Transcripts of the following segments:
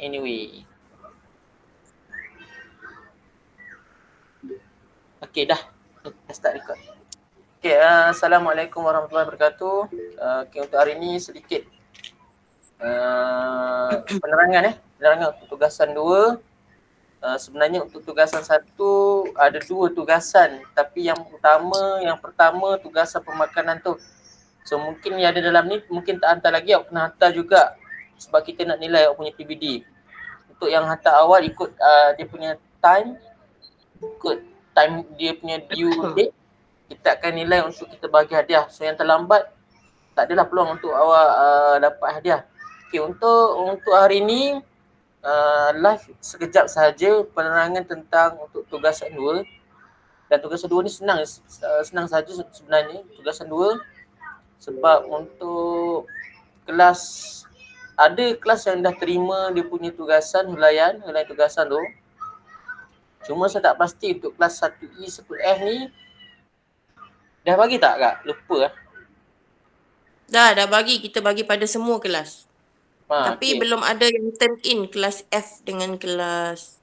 anyway. Okay, dah start record. Okay, Assalamualaikum warahmatullahi wabarakatuh. Okay, untuk hari ni sedikit penerangan untuk tugasan 2. Sebenarnya untuk tugasan 1 ada 2 tugasan, tapi yang pertama tugasan pemakanan tu. So mungkin yang ada dalam ni mungkin tak hantar lagi, awak kena hantar juga sebab kita nak nilai awak punya PBD. Untuk yang hantar awal ikut dia punya time, dia punya due date, kita akan nilai untuk kita bagi hadiah. So yang terlambat tak adalah peluang untuk awak dapat hadiah. Okay, untuk hari ni live sekejap sahaja penerangan tentang untuk tugasan 2. Dan tugasan 2 ni senang saja sebenarnya tugasan 2, sebab untuk kelas, ada kelas yang dah terima dia punya tugasan huraian tugasan tu. Cuma saya tak pasti untuk kelas 1E, 1F ni dah bagi tak Kak? Lupa lah. Dah bagi, kita bagi pada semua kelas. Tapi Okay. belum ada yang turn in kelas F dengan kelas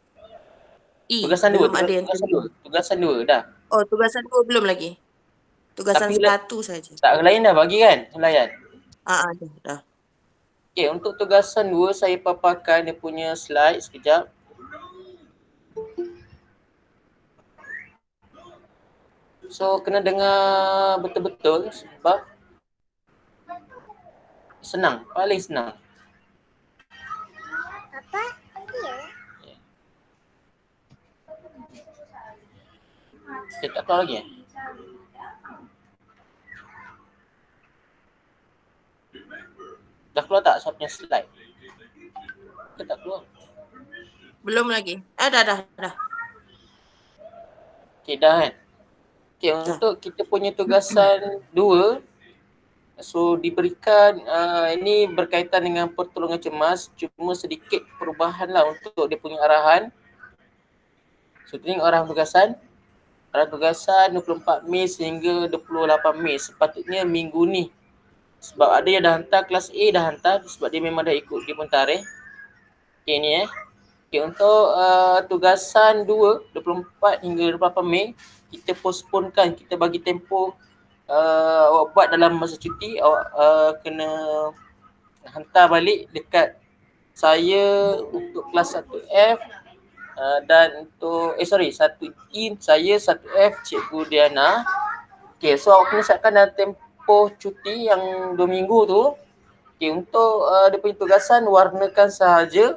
E. Tugasan 2, belum ada yang turn in. tugasan 2 dah. Oh, tugasan 2 belum lagi. Tugasan Tapi 1 saja. Tak, huraian dah bagi kan? Huraian. Dah. Okay, untuk tugasan 2 saya paparkan dia punya slide sekejap. So kena dengar betul-betul sebab senang, paling senang. Apa? Okay, tak keluar lagi Dah keluar tak saya punya slide? Ke tak keluar? Belum lagi. Dah. Okay, dah kan? Okay, untuk kita punya tugasan 2, so diberikan ini berkaitan dengan pertolongan cemas, cuma sedikit perubahan lah untuk dia punya arahan. So tengok arahan tugasan 24 Mei sehingga 28 Mei, sepatutnya minggu ni. Sebab ada yang dah hantar, kelas A dah hantar sebab dia memang dah ikut dia pun tarikh. Okay, ni Okay, untuk tugasan 2, 24 hingga 28 Mei, kita postponekan, kita bagi tempoh awak buat dalam masa cuti, awak kena hantar balik dekat saya untuk kelas 1F dan untuk 1E saya, 1F Cikgu Diana. Okay, so awak kena siapkan dalam tempoh cuti yang 2 minggu tu. Okay, untuk dia punya tugasan warnakan sahaja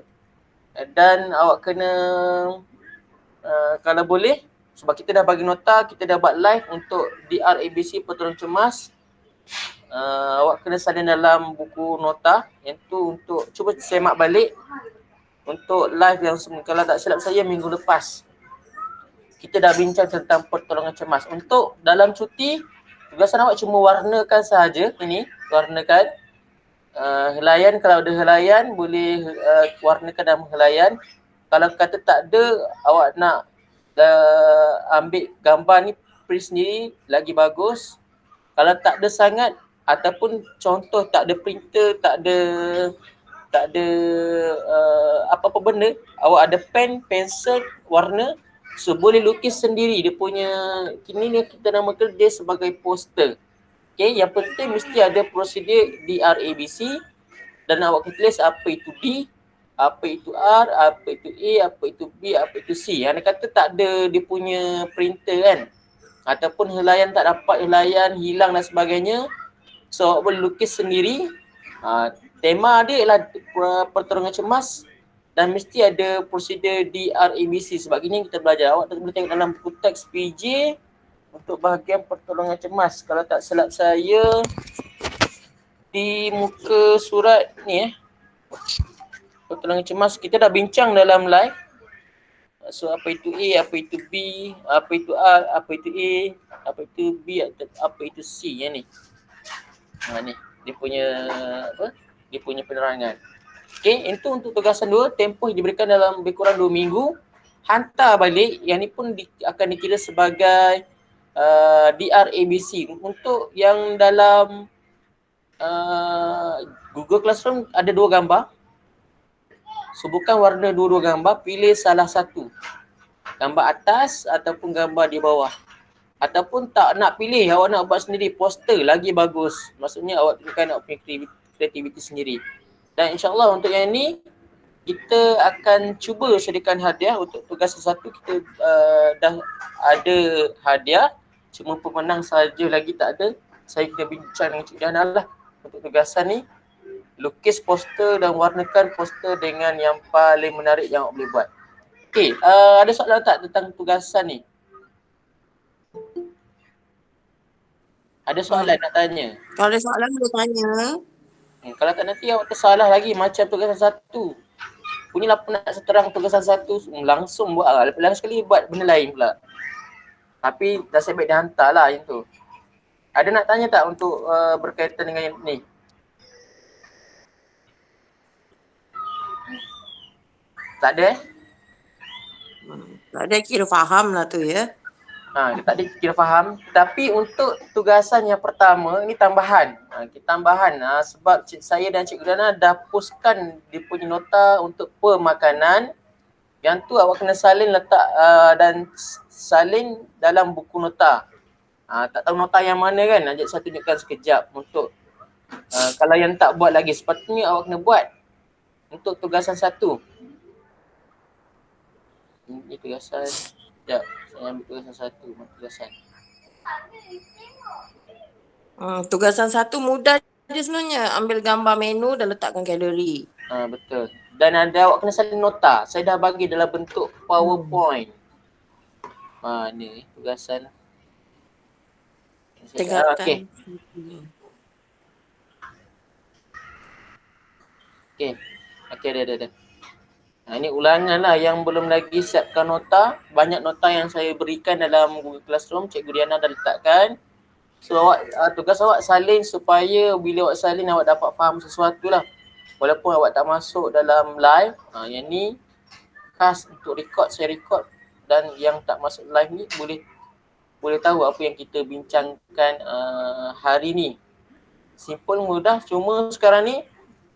dan awak kena kalau boleh, sebab kita dah bagi nota, kita dah buat live untuk DRABC Pertolongan Cemas, awak kena salin dalam buku nota. Yang tu untuk cuba semak balik untuk live yang semula. Kalau tak silap saya minggu lepas kita dah bincang tentang pertolongan cemas. Untuk dalam cuti, tugasan awak cuma warnakan sahaja. Ini warnakan helaian. Kalau ada helaian boleh warnakan dalam helaian. Kalau kata tak ada, awak nak ambil gambar ni print sendiri lagi bagus. Kalau tak ada sangat ataupun contoh tak ada printer, tak ada apa-apa benda, awak ada pen, pensel, warna, so boleh lukis sendiri dia punya, kini kita namakan dia sebagai poster. Okay, yang penting mesti ada prosedur DRABC dan awak tulis apa itu D, apa itu R, apa itu A, apa itu B, apa itu C. Yang kata tak ada dia punya printer kan, ataupun helaian tak dapat, helaian hilang dan sebagainya, so awak boleh lukis sendiri. Tema dia ialah pertolongan cemas dan mesti ada prosedur DRABC. Sebab gini kita belajar, awak boleh tengok dalam buku teks PJ untuk bahagian pertolongan cemas. Kalau tak silap saya di muka surat ni pertolongan cemas kita dah bincang dalam live. So apa itu A, apa itu B, apa itu R, apa itu A, apa itu B, apa itu C yang ni. Ni dia punya dia punya penerangan. Okay, itu untuk tugasan 2, tempoh diberikan dalam lebih kurang 2 minggu. Hantar balik, yang ni pun akan dikira sebagai DRABC. Untuk yang dalam Google Classroom ada 2 gambar. Suburkan warna dua-dua gambar, pilih salah satu. Gambar atas ataupun gambar di bawah. Ataupun tak nak pilih, awak nak buat sendiri poster lagi bagus. Maksudnya awak tunjukkan awak punya kreativiti sendiri. Dan insyaAllah untuk yang ni, kita akan cuba sediakan hadiah untuk tugas satu. Kita dah ada hadiah. Cuma pemenang saja lagi tak ada. Saya kena bincang dengan Cik Diana lah untuk tugasan ni. Lukis poster dan warnakan poster dengan yang paling menarik yang awak boleh buat. Okey, ada soalan tak tentang tugasan ni? Ada soalan nak tanya? Kalau ada soalan boleh tanya. Kalau tak nanti awak tersalah lagi macam tugasan satu. Punyalah nak seterang tugasan satu langsung buat lah. Lepas sekali buat benda lain pula. Tapi nasib baik dia hantar lah yang tu. Ada nak tanya tak untuk berkaitan dengan yang ni? Tak ada Tak ada, kira faham lah tu ya. Tak ada kira faham. Tapi untuk tugasan yang pertama, ini tambahan. Tambahan sebab saya dan Cikgu Dana dah postkan dia punya nota untuk pemakanan. Yang tu awak kena salin letak dan salin dalam buku nota. Tak tahu nota yang mana kan? Ajak saya tunjukkan sekejap untuk kalau yang tak buat lagi, sepatutnya awak kena buat untuk tugasan satu. Ini tugasan. Sekejap, saya ambil tugasan satu. Tugasan satu mudah je sebenarnya. Ambil gambar menu dan letakkan kalori. Betul. Dan ada awak kena salin nota. Saya dah bagi dalam bentuk PowerPoint. Ni tugasan. Tingkatan. Okey, ada. Ini ulangan lah yang belum lagi siapkan nota. Banyak nota yang saya berikan dalam Google Classroom. Cikgu Diana dah letakkan. So awak tugas awak salin supaya bila awak salin awak dapat faham sesuatu lah. Walaupun awak tak masuk dalam live. Yang ni khas untuk record, saya record. Dan yang tak masuk live ni boleh tahu apa yang kita bincangkan hari ni. Simple, mudah. Cuma sekarang ni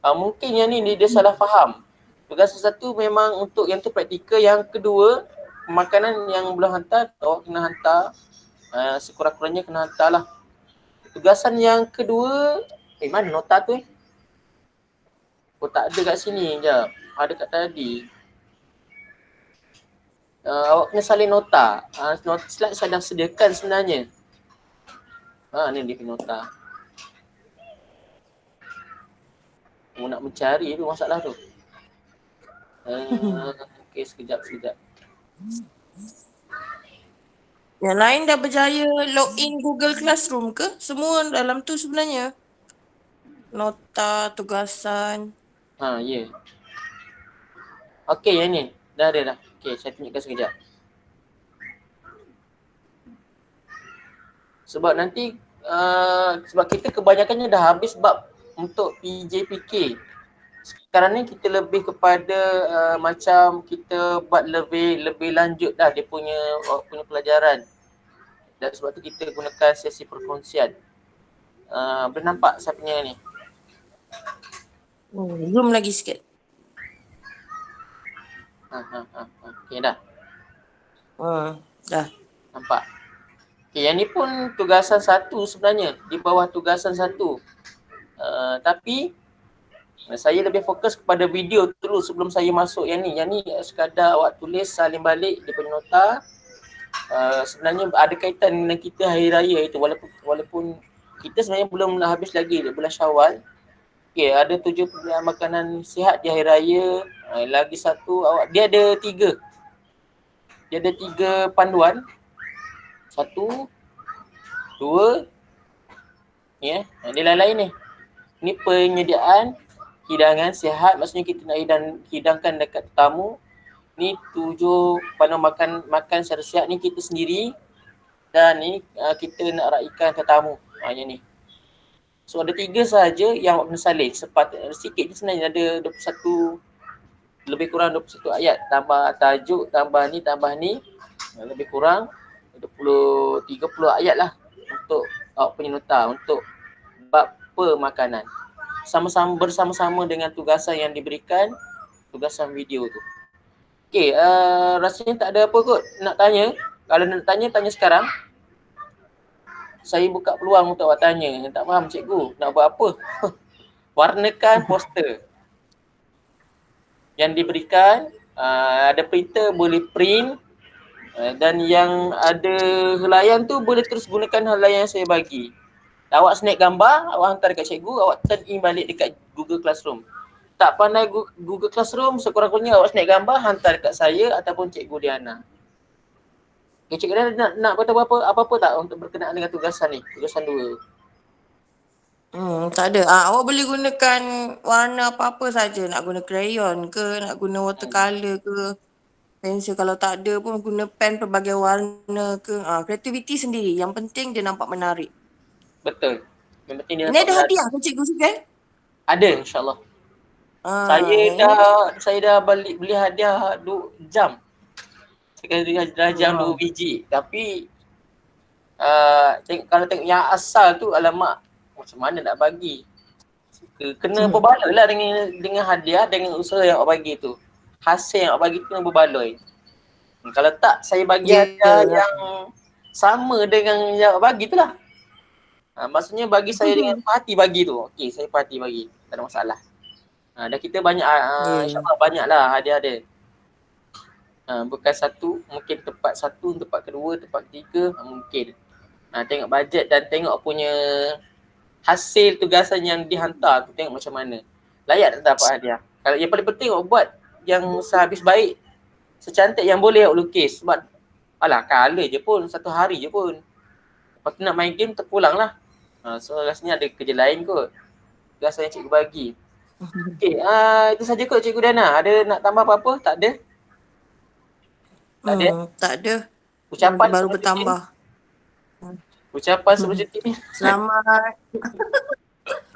mungkin yang ni dia salah faham. Tugas satu memang untuk yang tu praktikal. Yang kedua, makanan yang belum hantar, awak kena hantar. Sekurang-kurangnya kena hantar lah. Tugasan yang kedua, mana nota tu tak ada kat sini. Sekejap. Ada kat tadi. Awak kena salin nota. Slide saya dah sediakan sebenarnya. Ni dia punya nota. Nak mencari tu masalah tu. Okey, sekejap. Yang lain dah berjaya login Google Classroom ke? Semua dalam tu sebenarnya. Nota, tugasan. Ya. Okey, yang ni. Dah ada dah. Okey, saya tunjukkan sekejap. Sebab nanti sebab kita kebanyakannya dah habis bab untuk PJPK. Sekarang ni kita lebih kepada macam kita buat lebih lanjut dah dia punya pelajaran. Dan sebab tu kita gunakan sesi perkongsian. Boleh nampak saya punya ni? Zoom lagi sikit. Okey dah. Dah. Nampak? Okay, yang ni pun tugasan satu sebenarnya. Di bawah tugasan satu. Tapi saya lebih fokus kepada video dulu sebelum saya masuk yang ni. Yang ni sekadar awak tulis salin balik dia punya nota. Sebenarnya ada kaitan dengan kita hari raya itu. Walaupun kita sebenarnya belum habis lagi bulan Syawal. Okay, ada 7 pilihan makanan sihat di hari raya. Lagi satu awak, dia ada 3. Dia ada 3 panduan. 1, 2, dia lain-lain ni. Ni penyediaan hidangan sihat, maksudnya kita nak hidangkan dekat tetamu. Ni 7 panduan makan secara sihat ni kita sendiri. Dan ni kita nak raikan tetamu. Yang ni. So ada 3 sahaja yang awak kena salin. Sikit je sebenarnya, ada 21, lebih kurang 21 ayat. Tambah tajuk, tambah ni. Lebih kurang 30 ayat lah untuk awak punya nota untuk bab pemakanan. Bersama-sama dengan tugasan yang diberikan tugasan video tu. Okey, rasanya tak ada apa kot nak tanya. Kalau nak tanya, tanya sekarang. Saya buka peluang untuk awak tanya. Tak faham cikgu, nak buat apa? Warnakan poster yang diberikan. Ada printer boleh print, dan yang ada helaian tu boleh terus gunakan helaian yang saya bagi. Awak snap gambar, awak hantar dekat cikgu, awak turn in balik dekat Google Classroom. Tak pandai Google Classroom, sekurang-kurangnya awak snap gambar, hantar dekat saya ataupun cikgu Diana. Okay, cikgu Diana nak beritahu apa-apa tak untuk berkenaan dengan tugasan ni, tugasan 2? Tak ada. Awak boleh gunakan warna apa-apa saja. Nak guna crayon ke, nak guna watercolor ke, pensel. Kalau tak ada pun guna pen pelbagai warna ke. Kreativiti sendiri. Yang penting dia nampak menarik. Betul. Yang penting dia Ini nampak ada menarik. hadiah ke Cikgu Sukan? Ada, insyaAllah. Yang ini Saya dah beli hadiah 2 jam. Saya dah jam 2 biji. Tapi kalau tengok yang asal tu, alamak, macam mana nak bagi? Kena berbaloi lah dengan hadiah, dengan usaha yang awak bagi tu. Hasil yang awak bagi tu kena berbaloi. Kalau tak, saya bagi hadiah yang sama dengan yang awak bagi tu lah. Maksudnya bagi saya dengan hati bagi tu. Okey, saya hati bagi. Tak ada masalah. Dan kita banyak, insyaAllah banyak lah hadiah dia. Bukan satu, mungkin tempat 1, tempat kedua, tempat ketiga, mungkin. Tengok bajet dan tengok punya hasil tugasan yang dihantar tu, tengok macam mana. Layak tak dapat hadiah. Kalau yang paling penting awak buat yang sehabis baik, secantik yang boleh awak lukis. Sebab alah, colour je pun, 1 hari je pun. Lepas tu nak main game, terpulang lah. So rasanya ada kerja lain kot. Tugasan yang cikgu bagi. Okey, itu saja kot Cikgu Diana. Ada nak tambah apa-apa? Tak ada? Tak ada? Tak ada. Ucapan Baru sebelum bertambah. cuti? Ucapan sebelum cuti ni? Selamat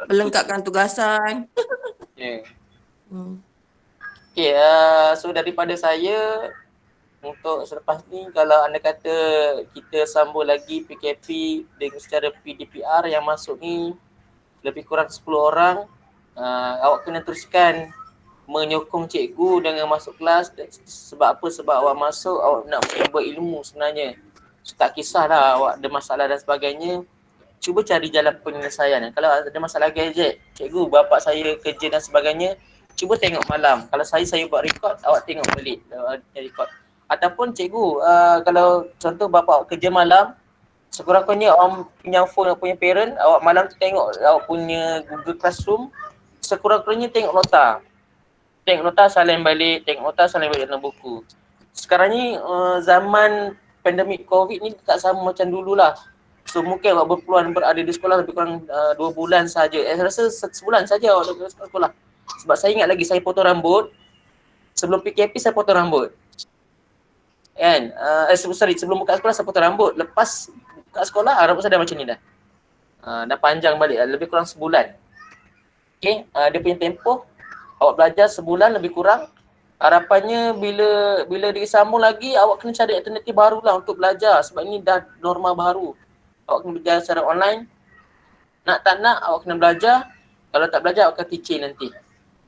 melengkapkan tugasan. Yeah. Okay, so daripada saya, untuk selepas ni kalau anda kata kita sambung lagi PKP dengan secara PDPR yang masuk ni lebih kurang 10 orang, awak kena teruskan menyokong cikgu dengan masuk kelas. Sebab apa? Sebab awak masuk, awak nak menimba ilmu sebenarnya. So, tak kisahlah awak ada masalah dan sebagainya, cuba cari jalan penyelesaian. Kalau ada masalah gadget, cikgu, bapak saya kerja dan sebagainya, cuba tengok malam. Kalau saya buat record, awak tengok balik record. Ataupun cikgu, kalau contoh bapak awak kerja malam, sekurang-kurangnya awak punya phone, awak punya parent, awak malam tengok awak punya Google Classroom, sekurang-kurangnya tengok nota. Tengok nota, salin balik, tengok nota, salin balik dalam buku. Sekarang ni zaman pandemik COVID ni tak sama macam dululah. So mungkin awak berpeluang berada di sekolah lebih kurang 2 bulan saja. Saya rasa sebulan saja awak di sekolah. Sebab saya ingat lagi saya potong rambut. Sebelum PKP saya potong rambut. Kan? Sebelum buka sekolah saya potong rambut. Lepas buka sekolah rambut saya dah macam ni dah. Dah panjang balik, lebih kurang sebulan. Okay, dia punya tempoh awak belajar sebulan lebih kurang. Harapannya bila disambung lagi, awak kena cari alternatif barulah untuk belajar. Sebab ini dah norma baru. Awak kena belajar secara online. Nak tak nak, awak kena belajar. Kalau tak belajar, awak akan teaching nanti.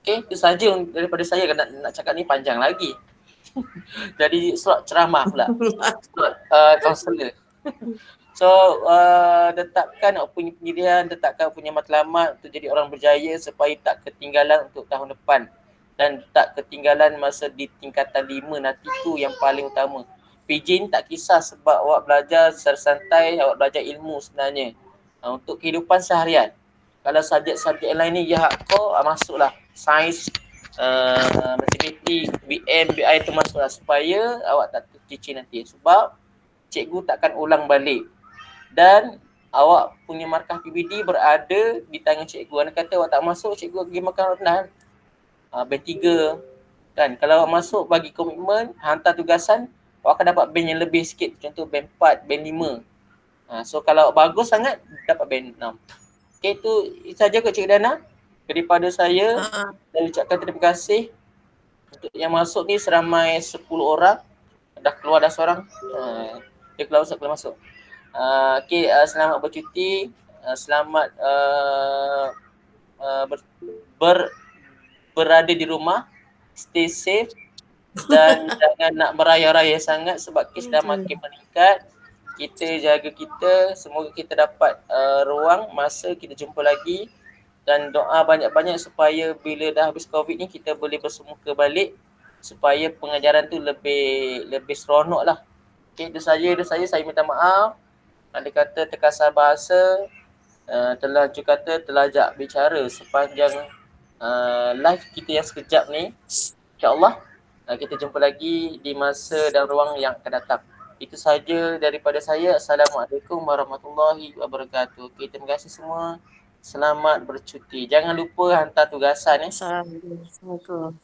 Okay, itu saja daripada saya. Nak cakap ni panjang lagi. Jadi slot ceramah pula. Slot counselor. So, letakkan awak punya pendirian, letakkan awak punya matlamat untuk jadi orang berjaya supaya tak ketinggalan untuk tahun depan. Dan tak ketinggalan masa di tingkatan 5 nanti, tu yang paling utama. PJ ni tak kisah sebab awak belajar secara santai, awak belajar ilmu sebenarnya. Untuk kehidupan seharian. Kalau subjek-subjek yang lain ni ya hardcore, masuklah. Sains, matematik, BM, BI tu masuklah supaya awak tak tercicir nanti. Sebab cikgu takkan ulang balik. Dan awak punya markah PBD berada di tangan cikgu. Anda kata awak tak masuk, cikgu pergi makan rendah. Band 3 kan. Kalau awak masuk bagi komitmen, hantar tugasan, awak akan dapat band yang lebih sikit. Contoh band 4, band 5. So kalau awak bagus sangat, dapat band 6. Okay, itu saja kot Cik Dana. Daripada saya, saya ucapkan terima kasih. Untuk yang masuk ni seramai 10 orang. Dah keluar dah seorang. Dia keluar masuk. Okay, selamat bercuti. Selamat berada di rumah. stay safe dan jangan nak beraya-raya sangat sebab kes dah makin meningkat. Kita jaga kita, semoga kita dapat ruang masa kita jumpa lagi dan doa banyak-banyak supaya bila dah habis COVID ni kita boleh bersemuka balik supaya pengajaran tu lebih seronok lah. Okay, itu saja saya minta maaf. Ada kata terkasar bahasa, terlanjur kata terlajak bicara sepanjang live kita yang sekejap ni. InsyaAllah kita jumpa lagi di masa dan ruang yang akan datang. Itu saja daripada saya. Assalamualaikum warahmatullahi wabarakatuh. Okay, terima kasih semua. Selamat bercuti. Jangan lupa hantar tugasan. Assalamualaikum.